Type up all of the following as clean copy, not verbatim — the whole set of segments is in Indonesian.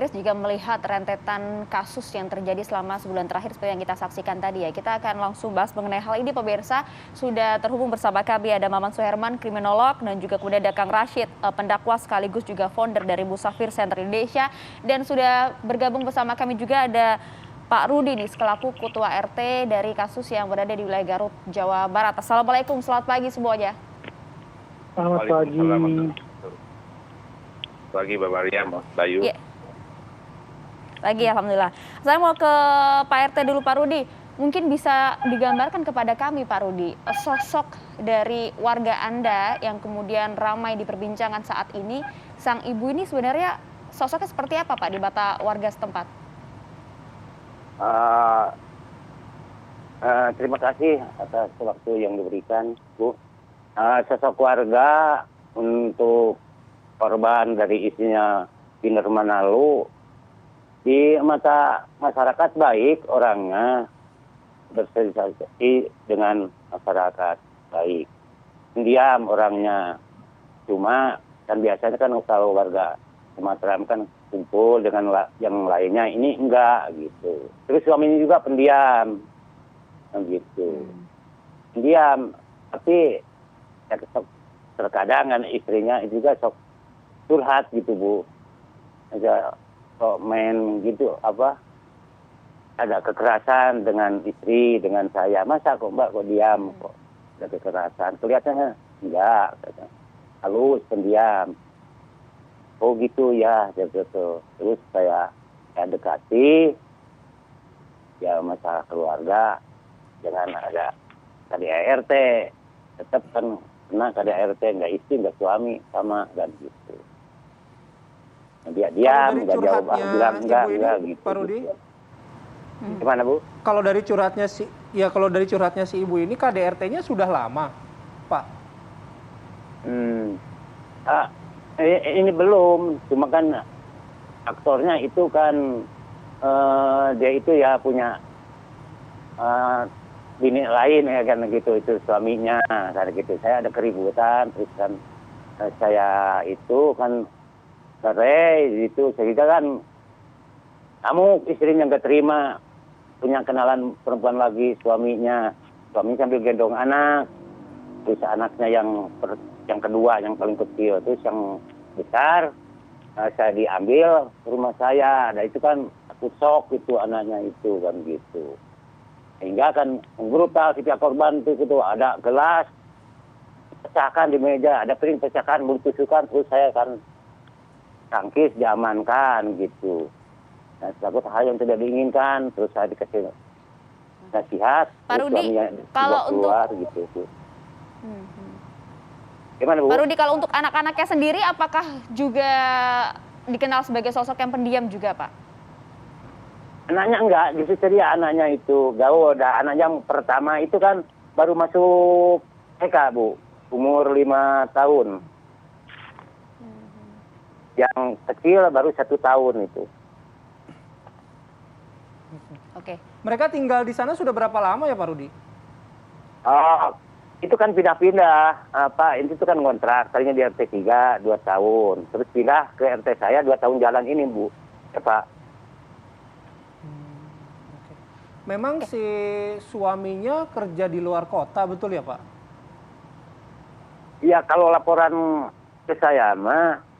Juga melihat rentetan kasus yang terjadi selama sebulan terakhir seperti yang kita saksikan tadi ya. Kita akan langsung bahas mengenai hal ini pemirsa. Sudah terhubung bersama kami ada Maman Suherman, kriminolog, dan juga kemudian ada Kang Rashid, pendakwa sekaligus juga founder dari Musafir Center Indonesia. Dan sudah bergabung bersama kami juga ada Pak Rudi nih, selaku Ketua RT dari kasus yang berada di wilayah Garut, Jawa Barat. Assalamualaikum, selamat pagi semuanya. Selamat pagi. Pagi, Mbak Maria, Mbak Bayu. Ya. Lagi alhamdulillah. Saya mau ke Pak RT dulu, Pak Rudi. Mungkin bisa digambarkan kepada kami, Pak Rudi, sosok dari warga Anda yang kemudian ramai diperbincangkan saat ini. Sang ibu ini sebenarnya sosoknya seperti apa, Pak, di mata warga setempat? Terima kasih atas waktu yang diberikan, Bu. Sosok warga untuk korban dari istrinya Winner Manalu, di mata masyarakat baik orangnya, bersosialisasi dengan masyarakat baik. Diam orangnya, cuma kan biasanya kan kalau warga Sumatera kan kumpul dengan yang lainnya, ini enggak gitu. Terus suaminya juga pendiam, gitu. Pendiam, tapi ya, terkadang kan istrinya itu juga sok curhat gitu, Bu. Aja kok main gitu ada kekerasan dengan istri, dengan saya. Masa kok Mbak kok diam, kok ada kekerasan? Kelihatannya enggak, halus, pendiam. Oh gitu ya, gitu. Terus saya dekati ya masalah keluarga, jangan ada KDRT, tetap kan kena KDRT, nggak istri, nggak suami, sama dan gitu. Dia diam, nggak jawab, bilang enggak gitu. Pak Rudi? Gitu. Gimana, Bu? Kalau dari curhatnya si ibu ini KDRT-nya sudah lama, Pak? Ini belum, cuma kan aktornya itu kan dia itu ya punya bini lain ya kan gitu, itu suaminya karena gitu. Saya ada keributan, terus kan saya itu kan cerai gitu, sehingga kan kamu istrinya nggak terima, punya kenalan perempuan lagi suaminya sambil gendong anak, terus anaknya yang kedua yang paling kecil, terus yang besar saya diambil ke rumah saya. Nah itu kan aku shock itu anaknya itu kan gitu, sehingga kan brutal setiap korban itu ada gelas pecahkan di meja, ada piring pecahkan, mulut tusukan, terus saya kan tangkis diamankan gitu. Nah, takut hal yang tidak diinginkan, terus saya dikasih nasihat, Pak terus Rudi, suaminya kalau keluar untuk gitu. Gimana, Bu? Pak Rudi, kalau untuk anak-anaknya sendiri apakah juga dikenal sebagai sosok yang pendiam juga, Pak? Anaknya enggak, justru dia anaknya itu gaul. Anak yang pertama itu kan baru masuk TK, Bu, umur 5 tahun. Yang kecil baru 1 tahun itu. Oke. Mereka tinggal di sana sudah berapa lama ya, Pak Rudi? Itu kan pindah-pindah. Itu kan kontrak. Tadinya di RT 3, 2 tahun. Terus pindah ke RT saya 2 tahun jalan ini, Bu. Ya, Pak. Okay. Memang si suaminya kerja di luar kota, betul ya, Pak? Iya, kalau laporan ke saya mah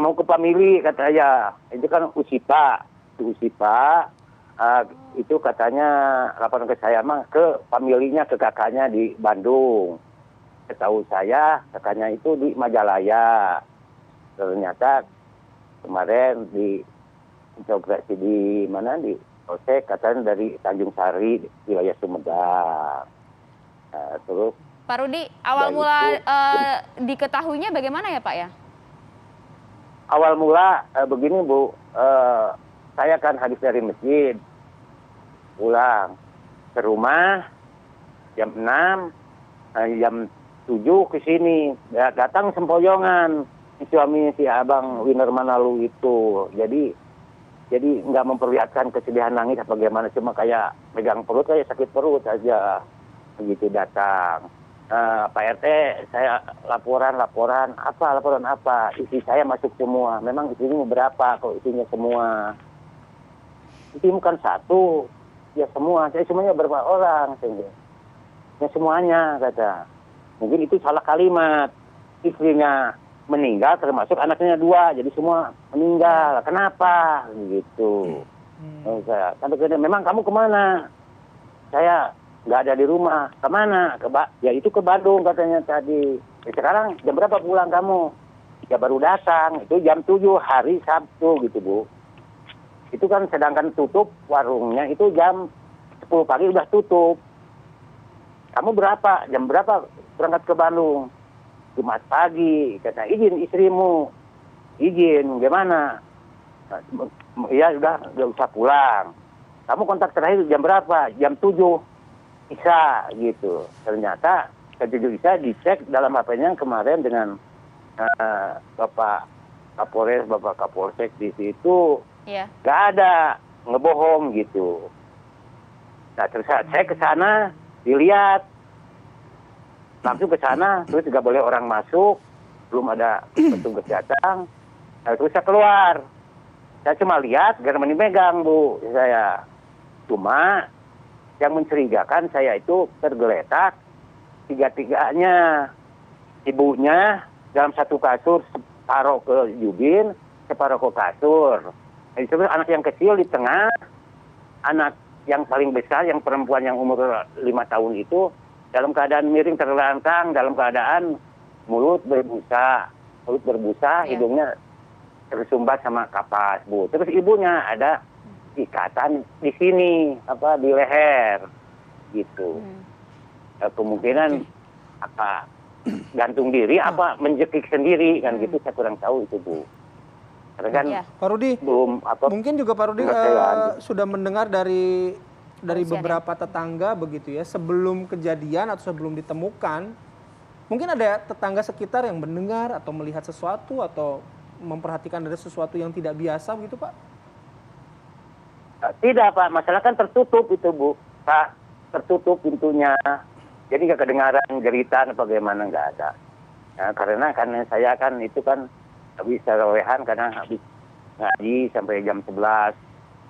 mau ke famili katanya. Itu kan USIPA. Itu katanya laporan ke saya mah ke familinya, ke kakaknya di Bandung. Setahu saya kakaknya itu di Majalaya. Ternyata kemarin di integrasi di mana, di Polsek, katanya dari Tanjung Sari, wilayah Sumedang. Terus Pak Rudi, awal mula diketahuinya bagaimana ya, Pak ya? Awal mula begini, Bu, saya kan habis dari masjid, pulang ke rumah jam 6, jam 7 ke sini. Ya, datang sempoyongan suami si Abang Winner Manalu itu. Jadi nggak memperlihatkan kesedihan nangis apa bagaimana, cuma kayak pegang perut, kayak sakit perut aja. Begitu datang. Pak RT, saya laporan apa? Isi saya masuk semua. Memang isinya berapa? Kalau isinya semua, isinya bukan satu, ya semua. Saya semuanya berapa orang? Ya semuanya kata. Mungkin itu salah kalimat. Istrinya meninggal termasuk anaknya 2, jadi semua meninggal. Kenapa? Gitu. Saya, memang kamu kemana? Saya nggak ada di rumah. Kemana? Ya itu ke Bandung katanya tadi. Sekarang jam berapa pulang kamu? Ya baru datang. Itu jam 7 hari Sabtu gitu Bu. Itu kan sedangkan tutup warungnya itu jam 10 pagi udah tutup. Kamu berapa? Jam berapa berangkat ke Bandung? Jumat pagi. Kata izin istrimu. Izin. Gimana? Ya udah usah pulang. Kamu kontak terakhir jam berapa? Jam 7 Isya gitu. Ternyata jam 7 Isya dicek dalam HP-nya kemarin dengan Bapak Kapolres, Bapak Kapolsek di situ. Nggak ada, ngebohong gitu. Nah terus saya ke sana, dilihat. Langsung ke sana, terus nggak boleh orang masuk, belum ada petugas datang. Nah, terus saya keluar. Saya cuma lihat, Germany megang Bu, saya. Cuma yang mencurigakan saya itu tergeletak 3-3-nya. Ibunya dalam satu kasur, separuh ke jubin, separuh ke kasur. Nah, itu anak yang kecil di tengah, anak yang paling besar, yang perempuan yang umur 5 tahun itu, dalam keadaan miring terlentang, dalam keadaan mulut berbusa, hidungnya tersumbat sama kapas Bu. Terus ibunya ada ikatan di sini, di leher, gitu. Kemungkinan apa gantung diri, apa menjekik sendiri kan gitu, saya kurang tahu itu Bu. Karena kan Pak Rudi, belum mungkin juga Pak Rudi sudah mendengar dari beberapa tetangga begitu ya, sebelum kejadian atau sebelum ditemukan, mungkin ada tetangga sekitar yang mendengar atau melihat sesuatu atau memperhatikan ada sesuatu yang tidak biasa begitu Pak? Tidak Pak, masalah kan tertutup itu Bu, Pak, tertutup pintunya, jadi nggak kedengaran jeritan atau bagaimana, nggak ada. Nah, karena saya kan itu kan habis tarawih karena habis ngaji sampai jam 11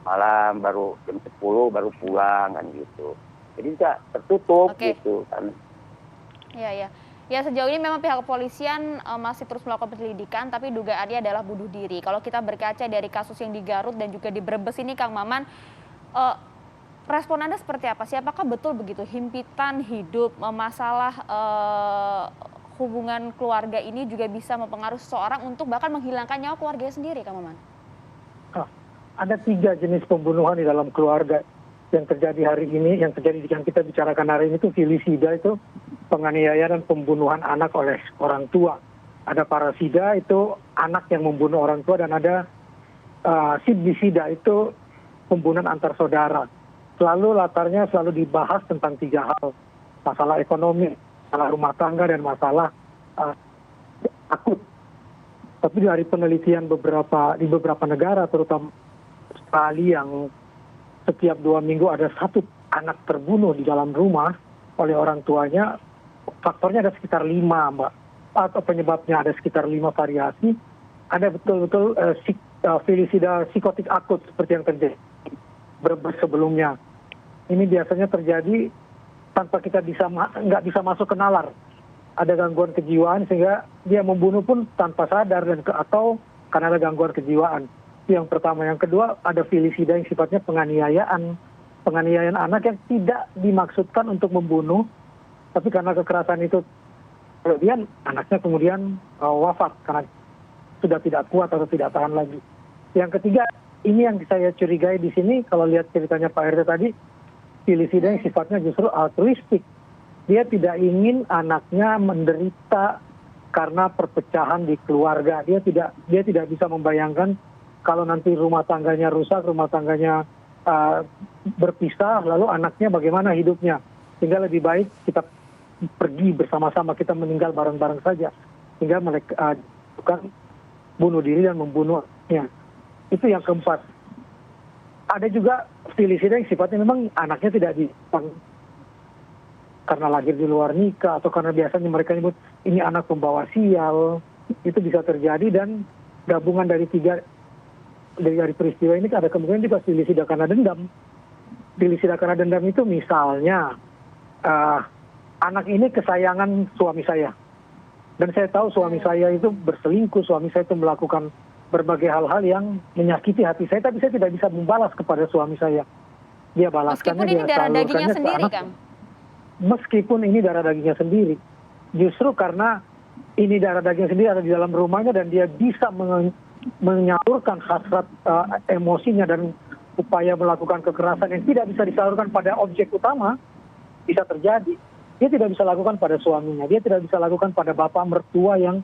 malam, baru jam 10 baru pulang kan gitu. Jadi tidak tertutup gitu kan. Iya. Ya sejauh ini memang pihak kepolisian masih terus melakukan penyelidikan, tapi dugaannya adalah bunuh diri. Kalau kita berkaca dari kasus yang di Garut dan juga di Brebes ini Kang Maman, respon Anda seperti apa sih? Apakah betul begitu himpitan hidup, masalah hubungan keluarga ini juga bisa mempengaruhi seseorang untuk bahkan menghilangkan nyawa keluarganya sendiri Kang Maman? Ada 3 jenis pembunuhan di dalam keluarga yang terjadi hari ini, yang kita bicarakan hari ini itu filisida, itu penganiayaan dan pembunuhan anak oleh orang tua. Ada parasida, itu anak yang membunuh orang tua, dan ada sibisida, itu pembunuhan antar saudara. Selalu latarnya selalu dibahas tentang 3 hal, masalah ekonomi, masalah rumah tangga, dan masalah akut. Tapi dari penelitian di beberapa negara, terutama Australia, yang setiap 2 minggu ada 1 anak terbunuh di dalam rumah oleh orang tuanya, faktornya ada sekitar 5 Mbak, atau penyebabnya ada sekitar 5 variasi. Ada betul-betul filisida psikotik akut seperti yang terjadi Brebes sebelumnya. Ini biasanya terjadi tanpa kita nggak bisa masuk ke nalar. Ada gangguan kejiwaan sehingga dia membunuh pun tanpa sadar atau karena ada gangguan kejiwaan. Itu yang pertama. Yang kedua, ada filisida yang sifatnya penganiayaan anak yang tidak dimaksudkan untuk membunuh, tapi karena kekerasan itu kemudian anaknya kemudian wafat karena sudah tidak kuat atau tidak tahan lagi. Yang ketiga, ini yang saya curigai di sini, kalau lihat ceritanya Pak RT tadi, filisida yang sifatnya justru altruistik. Dia tidak ingin anaknya menderita karena perpecahan di keluarga. Dia tidak bisa membayangkan kalau nanti rumah tangganya rusak, rumah tangganya berpisah, lalu anaknya bagaimana hidupnya. Sehingga lebih baik kita pergi bersama-sama, kita meninggal bareng-bareng saja. Sehingga mereka bukan bunuh diri dan membunuhnya. Itu yang keempat. Ada juga filisida yang sifatnya memang anaknya tidak karena lahir di luar nikah atau karena biasanya mereka nyebut ini anak pembawa sial, itu bisa terjadi. Dan gabungan dari peristiwa ini ada kemungkinan juga filisida karena dendam. Filisida karena dendam itu misalnya anak ini kesayangan suami saya, dan saya tahu suami saya itu berselingkuh, suami saya itu melakukan berbagai hal-hal yang menyakiti hati saya, tapi saya tidak bisa membalas kepada suami saya. Dia balaskannya, dia salurkannya ke anak. Meskipun ini darah dagingnya sendiri, Kang? Meskipun ini darah dagingnya sendiri. Justru karena ini darah daging sendiri ada di dalam rumahnya dan dia bisa menyalurkan hasrat emosinya dan upaya melakukan kekerasan yang tidak bisa disalurkan pada objek utama, bisa terjadi. Dia tidak bisa lakukan pada suaminya, dia tidak bisa lakukan pada bapak mertua yang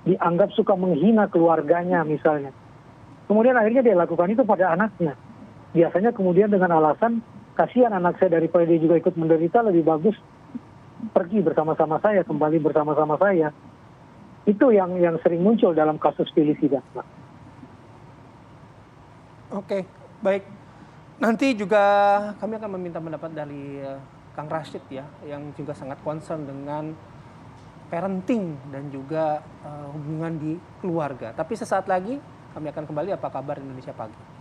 dianggap suka menghina keluarganya misalnya. Kemudian akhirnya dia lakukan itu pada anaknya. Biasanya kemudian dengan alasan, kasihan anak saya daripada dia juga ikut menderita, lebih bagus pergi bersama-sama saya, kembali bersama-sama saya. Itu yang sering muncul dalam kasus filisida. Oke, baik. Nanti juga kami akan meminta pendapat dari Kang Rashid ya, yang juga sangat concern dengan parenting dan juga hubungan di keluarga. Tapi sesaat lagi kami akan kembali. Apa kabar Indonesia Pagi?